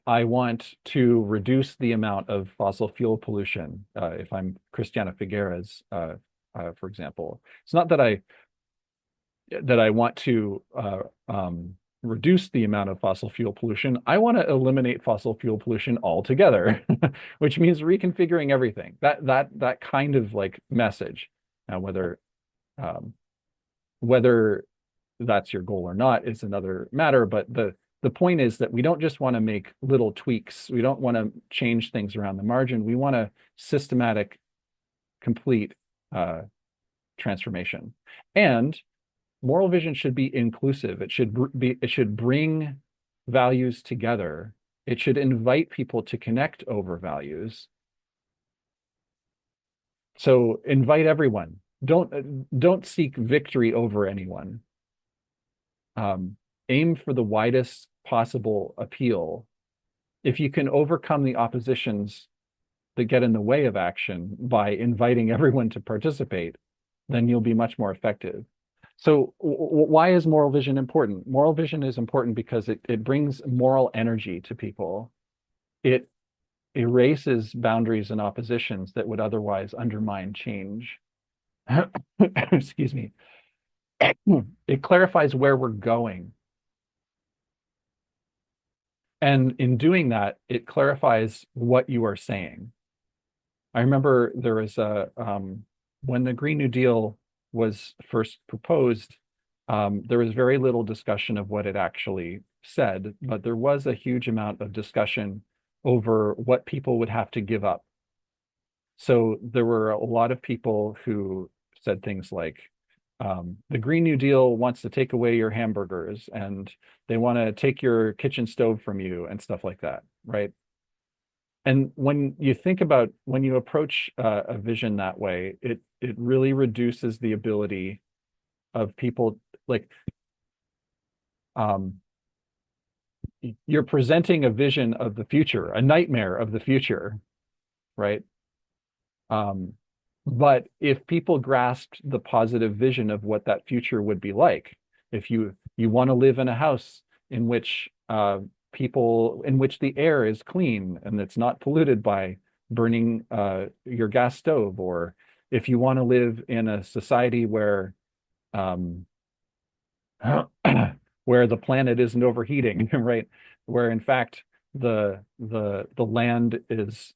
I want to reduce the amount of fossil fuel pollution. If I'm Christiana Figueres, for example, it's not that I want to reduce the amount of fossil fuel pollution. I want to eliminate fossil fuel pollution altogether, which means reconfiguring everything. That kind of like message. Now, um, whether that's your goal or not is another matter, but the point is that we don't just want to make little tweaks. We don't want to change things around the margin. We want a systematic, complete transformation. And moral vision should be inclusive. It should bring values together. It should invite people to connect over values. So invite everyone. Don't seek victory over anyone. aim for the widest possible appeal. If you can overcome the oppositions that get in the way of action by inviting everyone to participate, then you'll be much more effective. So why is moral vision important? Moral vision is important because it brings moral energy to people. It erases boundaries and oppositions that would otherwise undermine change. Excuse me. It clarifies where we're going. And in doing that, it clarifies what you are saying. I remember there was when the Green New Deal was first proposed, there was very little discussion of what it actually said, but there was a huge amount of discussion over what people would have to give up. So there were a lot of people who said things like, the Green New Deal wants to take away your hamburgers and they want to take your kitchen stove from you and stuff like that, right? And when you think about when you approach a vision that way, it really reduces the ability of people like um, you're presenting a vision of the future, a nightmare of the future, right? Um, but if people grasped the positive vision of what that future would be like, if you want to live in a house in which in which the air is clean and it's not polluted by burning your gas stove, or if you want to live in a society where um, where the planet isn't overheating, right? Where in fact the land is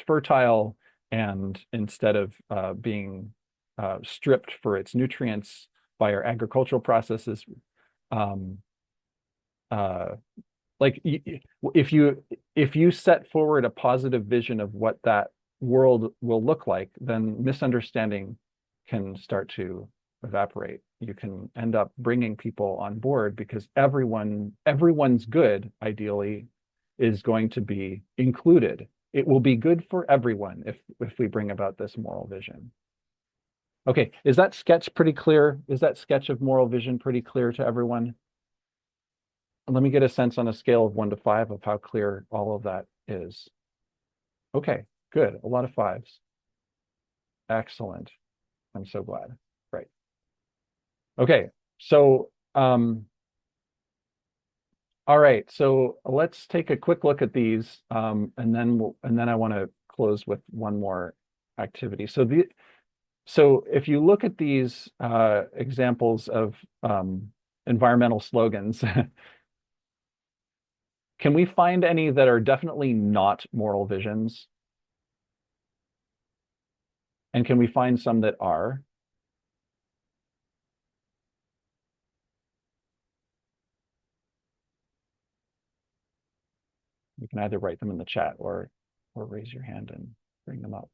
fertile, and instead of being stripped for its nutrients by our agricultural processes, um, uh, like if you set forward a positive vision of what that world will look like, then misunderstanding can start to evaporate. You can end up bringing people on board because everyone's good, ideally, is going to be included. It will be good for everyone if we bring about this moral vision. Okay, is that sketch pretty clear? Is that sketch of moral vision pretty clear to everyone? Let me get a sense on a scale of 1 to 5 of how clear all of that is. Okay, good. A lot of fives. Excellent. I'm so glad. Right. Okay, so all right, so let's take a quick look at these, and then I want to close with one more activity. So if you look at these examples of environmental slogans, can we find any that are definitely not moral visions? And can we find some that are? You can either write them in the chat or raise your hand and bring them up.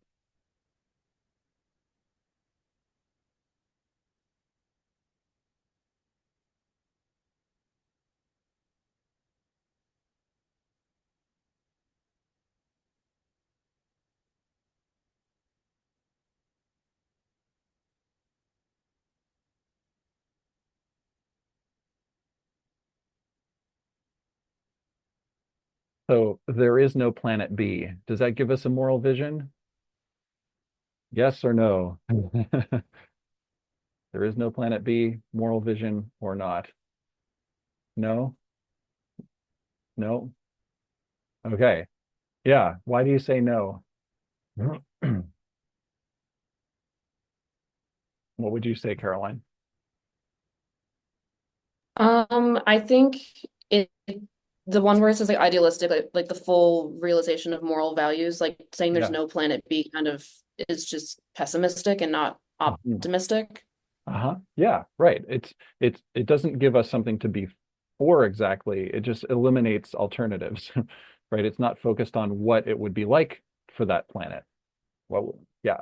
So there is no planet B. Does that give us a moral vision? Yes or no? There is no planet B, moral vision or not? No? No? Okay. Yeah. Why do you say no? What would you say, Caroline? I think it the one where it says like idealistic, like the full realization of moral values, like saying there's Yeah. no planet B kind of is just pessimistic and not optimistic. Yeah, right. It doesn't give us something to be for exactly. It just eliminates alternatives, right? It's not focused on what it would be like for that planet. Yeah.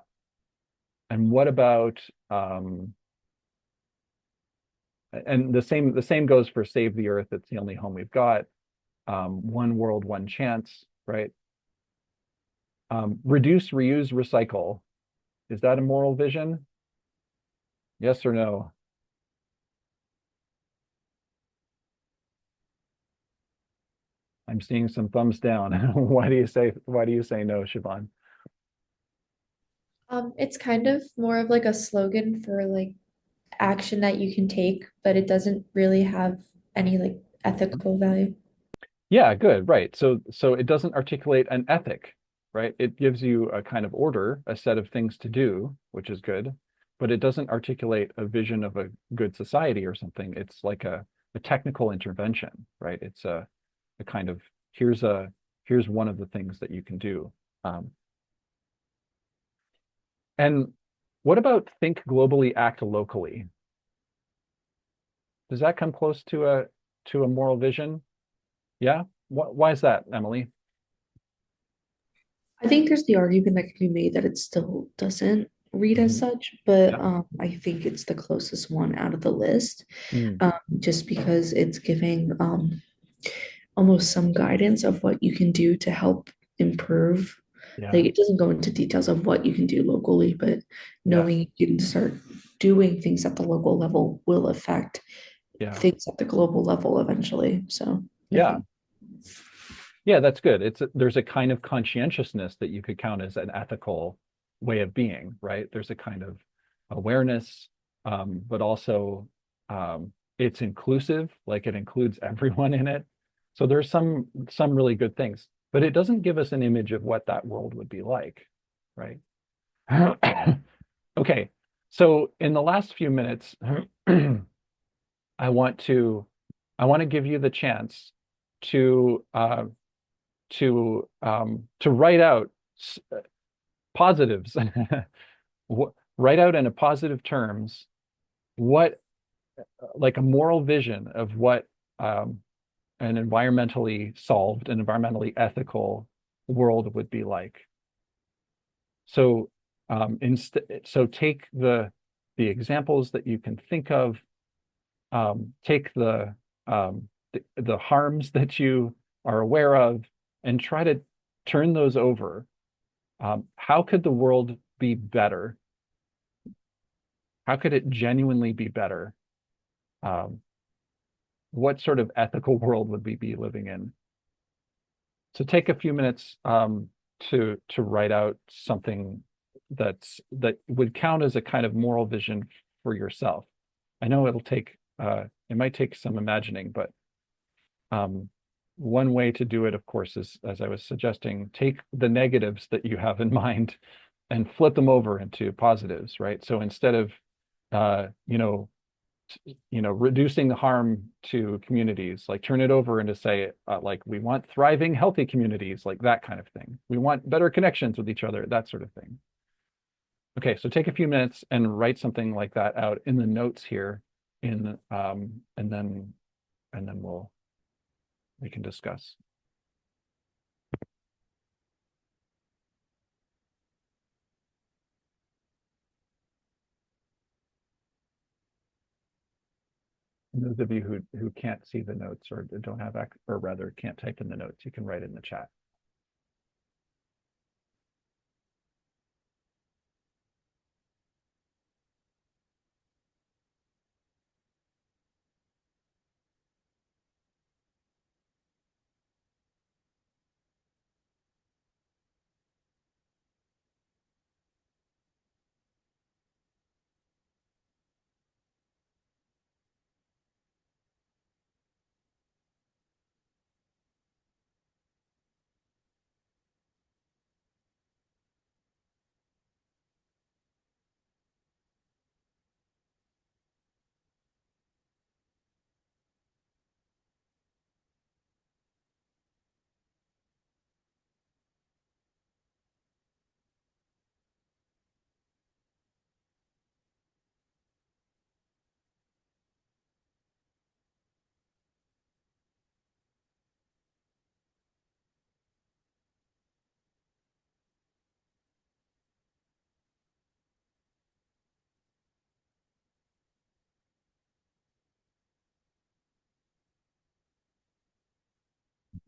And what about and the same goes for Save the Earth. It's the only home we've got. One world, one chance, right? Reduce, reuse, recycle. Is that a moral vision? Yes or no? I'm seeing some thumbs down. Why do you say no, Siobhan? It's kind of more of like a slogan for like action that you can take, but it doesn't really have any like ethical value. Yeah, good, right. So it doesn't articulate an ethic, right? It gives you a kind of order, a set of things to do, which is good, but it doesn't articulate a vision of a good society or something. It's like a technical intervention, right? It's a kind of here's a here's one of the things that you can do. Um, and what about think globally, act locally? Does that come close to a moral vision? Yeah? Why is that, Emily? I think there's the argument that can be made that it still doesn't read as Mhm. such, but Yeah. I think it's the closest one out of the list, Mm, just because it's giving almost some guidance of what you can do to help improve. Like yeah. it doesn't go into details of what you can do locally, but Yeah. knowing you can start doing things at the local level will affect Yeah. things at the global level eventually. So I Yeah. think. Yeah, that's good. There's a kind of conscientiousness that you could count as an ethical way of being, right? There's a kind of awareness, but also it's inclusive, like it includes everyone in it. So there's some really good things, but it doesn't give us an image of what that world would be like, right? Okay, so in the last few minutes, I want to I want to give you the chance to to write out positives, write out in a positive terms what like a moral vision of what um, an environmentally solved, an environmentally ethical world would be like. So so take the examples that you can think of, take the harms that you are aware of, and try to turn those over. How could the world be better? How could it genuinely be better? Um, what sort of ethical world would we be living in? So take a few minutes to write out something that would count as a kind of moral vision for yourself. I know it might take some imagining, but um, one way to do it, of course, is as I was suggesting, take the negatives that you have in mind and flip them over into positives, right? So instead of uh, you know, reducing the harm to communities, like turn it over into say, like we want thriving, healthy communities, like that kind of thing. We want better connections with each other, that sort of thing. Okay, so take a few minutes and write something like that out in the notes here, and then we can discuss. And those of you who can't see the notes or don't have or rather can't type in the notes, you can write in the chat.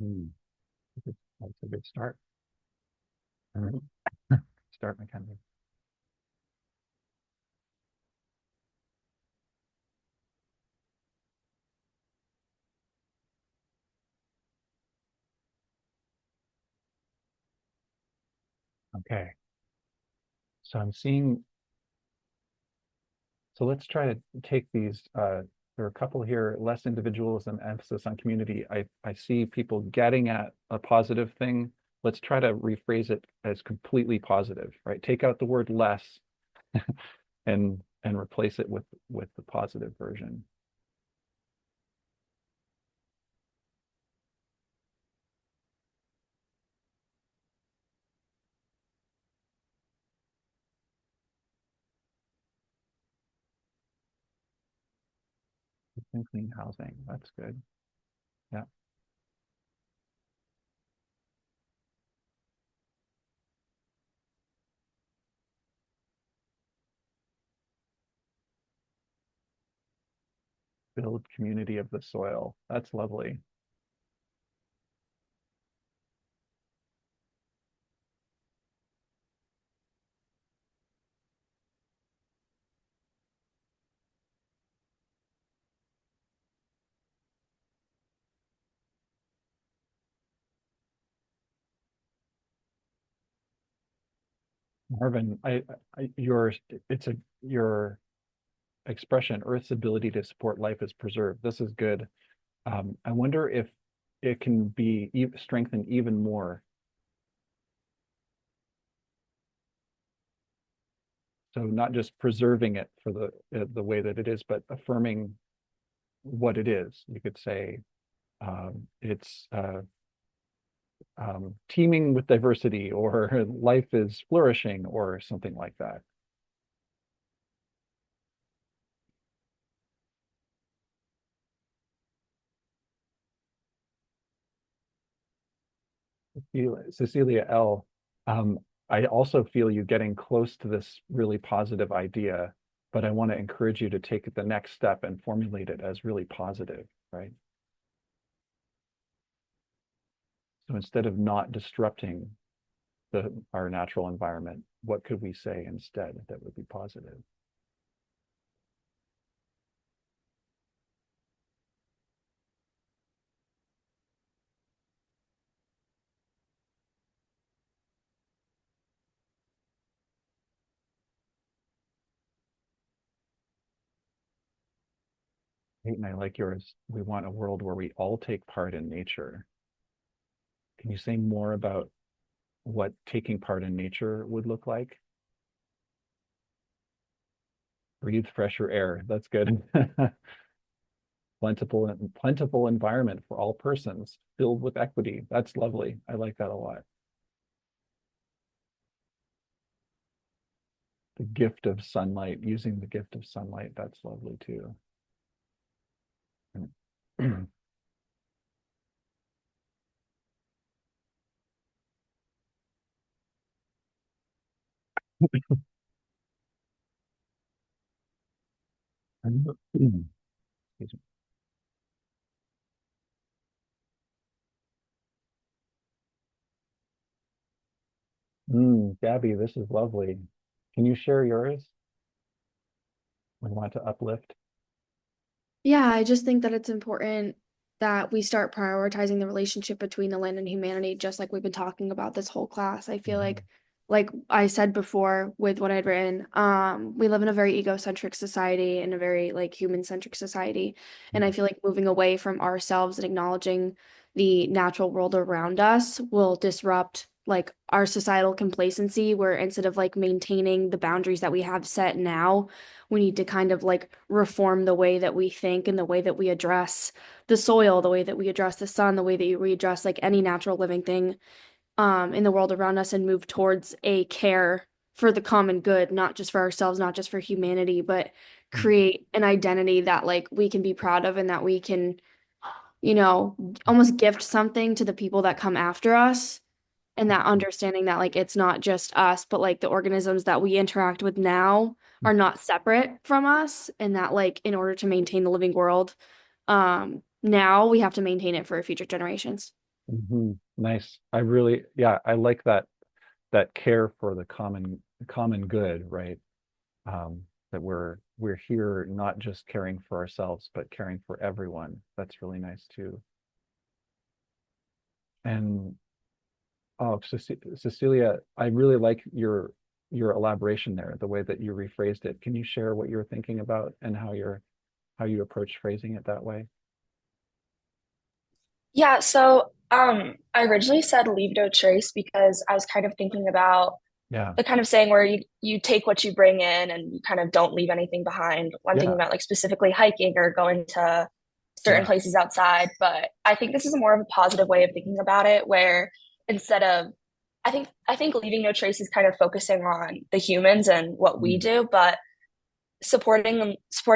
Mhm. That's a good start. All right. Start my kind of. Okay. So I'm seeing, so let's try to take these, there are a couple here, less individualism, emphasis on community. I see people getting at a positive thing. Let's try to rephrase it as completely positive, right? Take out the word less and replace it with the positive version. And clean housing, that's good. Yeah. Build community of the soil. That's lovely. Marvin, your it's a your expression, Earth's ability to support life is preserved. This is good. I wonder if it can be strengthened even more. So not just preserving it for the way that it is, but affirming what it is. You could say it's teeming with diversity, or life is flourishing, or something like that. Cecilia L. Um, I also feel you getting close to this really positive idea, but I want to encourage you to take the next step and formulate it as really positive, right? So instead of not disrupting our natural environment, what could we say instead that would be positive? Peyton, I like yours. We want a world where we all take part in nature. Can you say more about what taking part in nature would look like? Breathe fresher air. That's good. Plentiful environment for all persons, filled with equity. That's lovely. I like that a lot. The gift of sunlight, using the gift of sunlight, that's lovely too. Excuse me. Gabby, this is lovely. Can you share yours? We want to uplift. Yeah, I just think that it's important that we start prioritizing the relationship between the land and humanity, just like we've been talking about this whole class. I feel like I said before with what I'd written, we live in a very egocentric society and a very like human-centric society. And I feel like moving away from ourselves and acknowledging the natural world around us will disrupt like our societal complacency, where instead of like maintaining the boundaries that we have set now, we need to kind of like reform the way that we think and the way that we address the soil, the way that we address the sun, the way that we address like any natural living thing in the world around us, and move towards a care for the common good, not just for ourselves, not just for humanity, but create an identity that like we can be proud of and that we can, almost gift something to the people that come after us, and that understanding that like it's not just us, but like the organisms that we interact with now are not separate from us, and that like in order to maintain the living world, now we have to maintain it for future generations. Nice. Yeah, I like that care for the common good, right? That we're here not just caring for ourselves, but caring for everyone. That's really nice too. And Oh, Cecilia, I really like your elaboration there, the way that you rephrased it. Can you share what you're thinking about and how you approach phrasing it that way? Yeah, so I originally said leave no trace because I was kind of thinking about Yeah, the kind of saying where you take what you bring in and you kind of don't leave anything behind. I'm thinking yeah, about like specifically hiking or going to certain yeah. places outside, but I think this is more of a positive way of thinking about it where instead of I think leaving no trace is kind of focusing on the humans and what we Mm, do, but supporting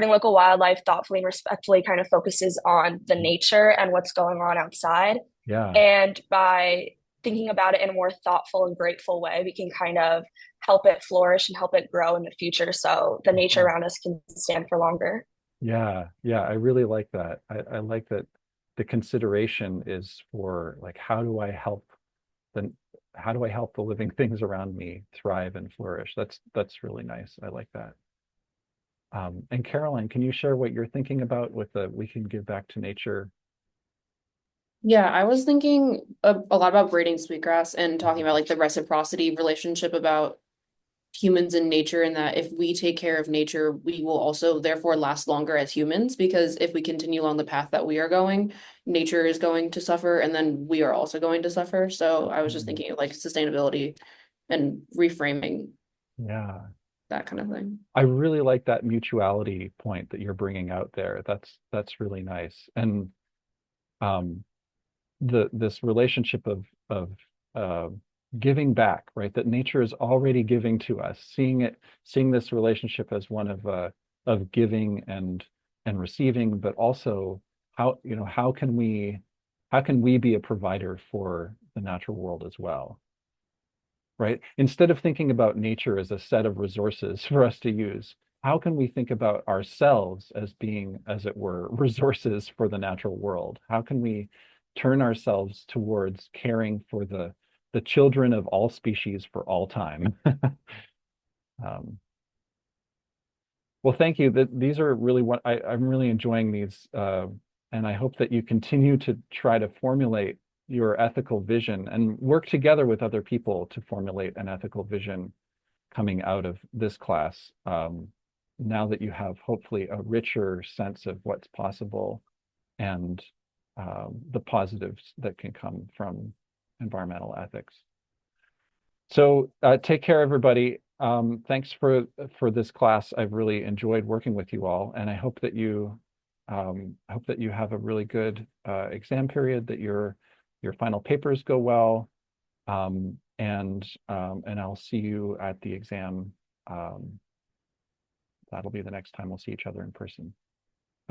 local wildlife thoughtfully and respectfully kind of focuses on the nature and what's going on outside. yeah. And by thinking about it in a more thoughtful and grateful way, we can kind of help it flourish and help it grow in the future so the nature Uh-huh. around us can stand for longer. Yeah, yeah, I really like that. I like that the consideration is for like the how do I help the living things around me thrive and flourish? That's really nice. I like that. And Caroline, can you share what you're thinking about with the we can give back to nature? Yeah, I was thinking a lot about braiding sweetgrass and talking about like the reciprocity relationship about humans and nature, and that if we take care of nature, we will also therefore last longer as humans, because if we continue along the path that we are going, nature is going to suffer and then we are also going to suffer. So I was just Mm, thinking of like sustainability and reframing yeah, that kind of thing. I really like that mutuality point that you're bringing out there. That's really nice. And um, the this relationship of uh, giving back, right? That nature is already giving to us. Seeing this relationship as one of giving and receiving, but also how can we be a provider for the natural world as well, right? Instead of thinking about nature as a set of resources for us to use, how can we think about ourselves as being, as it were, resources for the natural world? How can we turn ourselves towards caring for the children of all species for all time? um, well, thank you. These are really what I'm really enjoying these, and I hope that you continue to try to formulate your ethical vision and work together with other people to formulate an ethical vision coming out of this class. Now that you have hopefully a richer sense of what's possible and the positives that can come from environmental ethics. So take care, everybody. Thanks for this class. I've really enjoyed working with you all, and I hope that you have a really good exam period, that your final papers go well, and I'll see you at the exam. Um, that'll be the next time we'll see each other in person.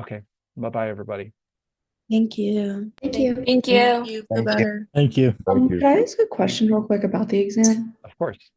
Okay, bye-bye, everybody. Thank you. Thank you. Thank Thank you. you. Feel Thank you. better. Thank you. Could I ask a question real quick about the exam? Of course.